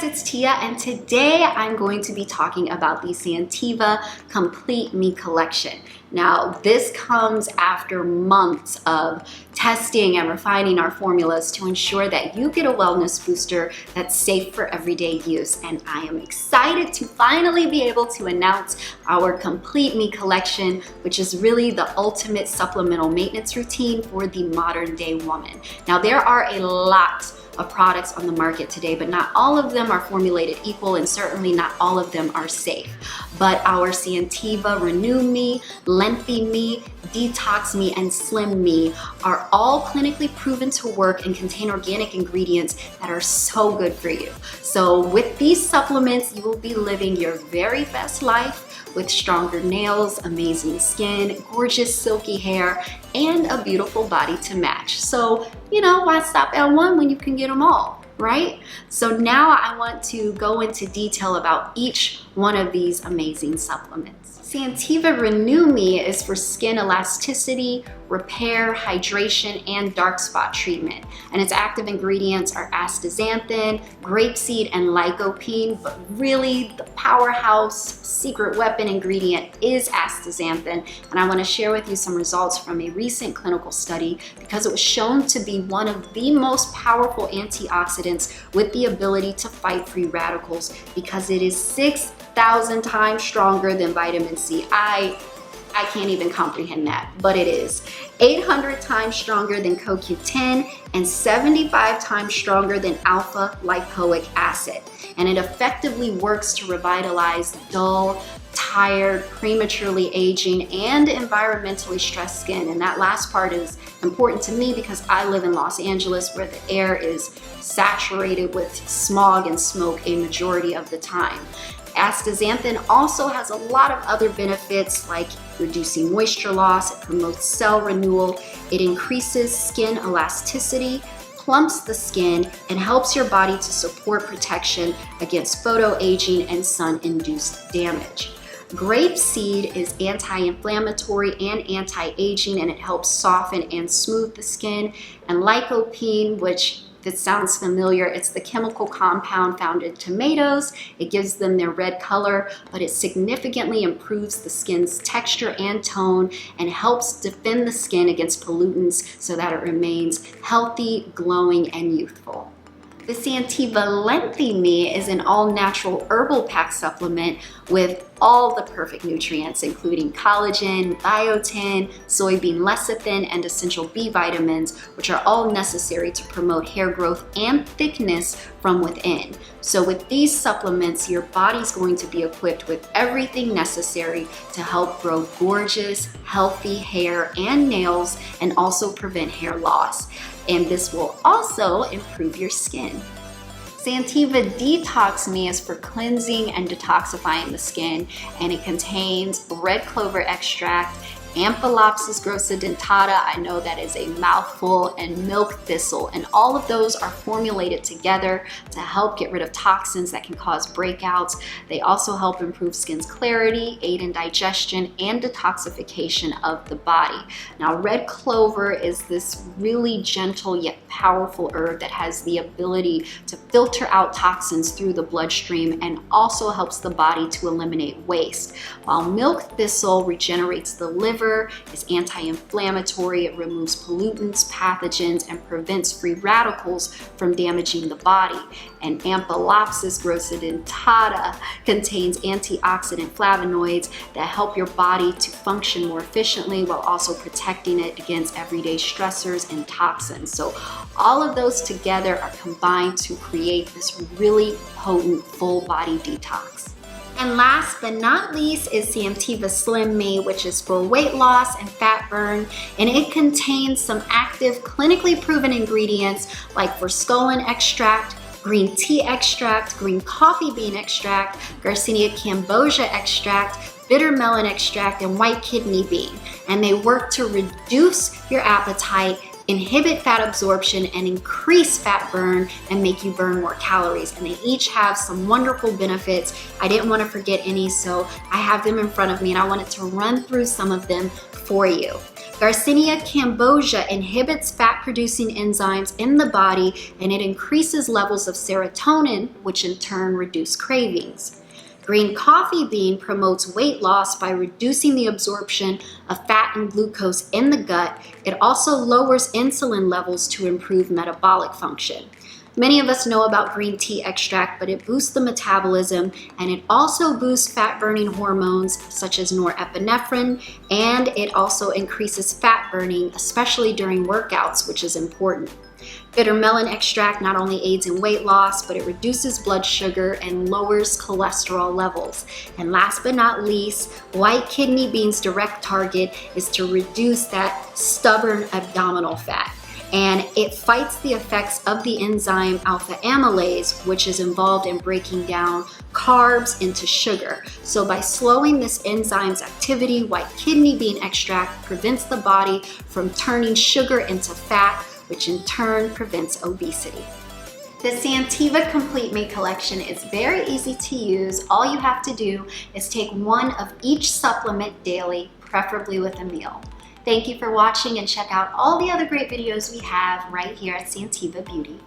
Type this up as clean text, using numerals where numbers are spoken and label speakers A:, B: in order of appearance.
A: guys, it's Tia, and today I'm going to be talking about the Santiva Complete Me collection. Now, this comes after months of testing and refining our formulas to ensure that you get a wellness booster that's safe for everyday use. And I am excited to finally be able to announce our Complete Me collection, which is really the ultimate supplemental maintenance routine for the modern day woman. Now, there are a lot of products on the market today, but not all of them are formulated equal, and certainly not all of them are safe. But our Santiva Renew Me, Lengthy Me, Detox Me, and Slim Me are all clinically proven to work and contain organic ingredients that are so good for you. So with these supplements, you will be living your very best life with stronger nails, amazing skin, gorgeous silky hair, and a beautiful body to match. So, why stop at one when you can get them all, right? So now I want to go into detail about each one of these amazing supplements. Santiva Renew Me is for skin elasticity, repair, hydration, and dark spot treatment. And its active ingredients are astaxanthin, grapeseed, and lycopene, but really the powerhouse secret weapon ingredient is astaxanthin. And I want to share with you some results from a recent clinical study because it was shown to be one of the most powerful antioxidants with the ability to fight free radicals because it is 6,000 times stronger than vitamin C. I can't even comprehend that, but it is. 800 times stronger than CoQ10 and 75 times stronger than alpha lipoic acid. And it effectively works to revitalize dull, tired, prematurely aging, and environmentally stressed skin. And that last part is important to me because I live in Los Angeles where the air is saturated with smog and smoke a majority of the time. Astaxanthin also has a lot of other benefits like reducing moisture loss, it promotes cell renewal, it increases skin elasticity, plumps the skin, and helps your body to support protection against photoaging and sun-induced damage. Grapeseed is anti-inflammatory and anti-aging, and it helps soften and smooth the skin. And lycopene, which if it sounds familiar, it's the chemical compound found in tomatoes. It gives them their red color, but it significantly improves the skin's texture and tone and helps defend the skin against pollutants so that it remains healthy, glowing, and youthful. The Santiva Lengthy Me is an all-natural herbal pack supplement with all the perfect nutrients, including collagen, biotin, soybean lecithin, and essential B vitamins, which are all necessary to promote hair growth and thickness from within. So with these supplements, your body's going to be equipped with everything necessary to help grow gorgeous, healthy hair and nails, and also prevent hair loss. And this will also improve your skin. Santiva Detox Me is for cleansing and detoxifying the skin, and it contains red clover extract, Ampelopsis grossa-dentata, I know that is a mouthful, and milk thistle, and all of those are formulated together to help get rid of toxins that can cause breakouts. They also help improve skin's clarity, aid in digestion, and detoxification of the body. Now, red clover is this really gentle yet powerful herb that has the ability to filter out toxins through the bloodstream and also helps the body to eliminate waste, while milk thistle regenerates the liver, is anti-inflammatory, it removes pollutants, pathogens, and prevents free radicals from damaging the body. And Ampelopsis grossa-dentata contains antioxidant flavonoids that help your body to function more efficiently while also protecting it against everyday stressors and toxins. So all of those together are combined to create this really potent full body detox. And last but not least is Santiva Slim Me, which is for weight loss and fat burn. And it contains some active, clinically proven ingredients like forskolin extract, green tea extract, green coffee bean extract, Garcinia cambogia extract, bitter melon extract, and white kidney bean. And they work to reduce your appetite, inhibit fat absorption, and increase fat burn and make you burn more calories. And they each have some wonderful benefits. I didn't want to forget any, so I have them in front of me and I wanted to run through some of them for you. Garcinia cambogia inhibits fat-producing enzymes in the body, and it increases levels of serotonin, which in turn reduce cravings. Green coffee bean promotes weight loss by reducing the absorption of fat and glucose in the gut. It also lowers insulin levels to improve metabolic function. Many of us know about green tea extract, but it boosts the metabolism, and it also boosts fat-burning hormones such as norepinephrine, and it also increases fat burning, especially during workouts, which is important. Bitter melon extract not only aids in weight loss, but it reduces blood sugar and lowers cholesterol levels. And last but not least, white kidney beans' direct target is to reduce that stubborn abdominal fat. And it fights the effects of the enzyme alpha amylase, which is involved in breaking down carbs into sugar. So by slowing this enzyme's activity, white kidney bean extract prevents the body from turning sugar into fat, which in turn prevents obesity. The Santiva Complete Me collection is very easy to use. All you have to do is take one of each supplement daily, preferably with a meal. Thank you for watching, and check out all the other great videos we have right here at Santiva Beauty.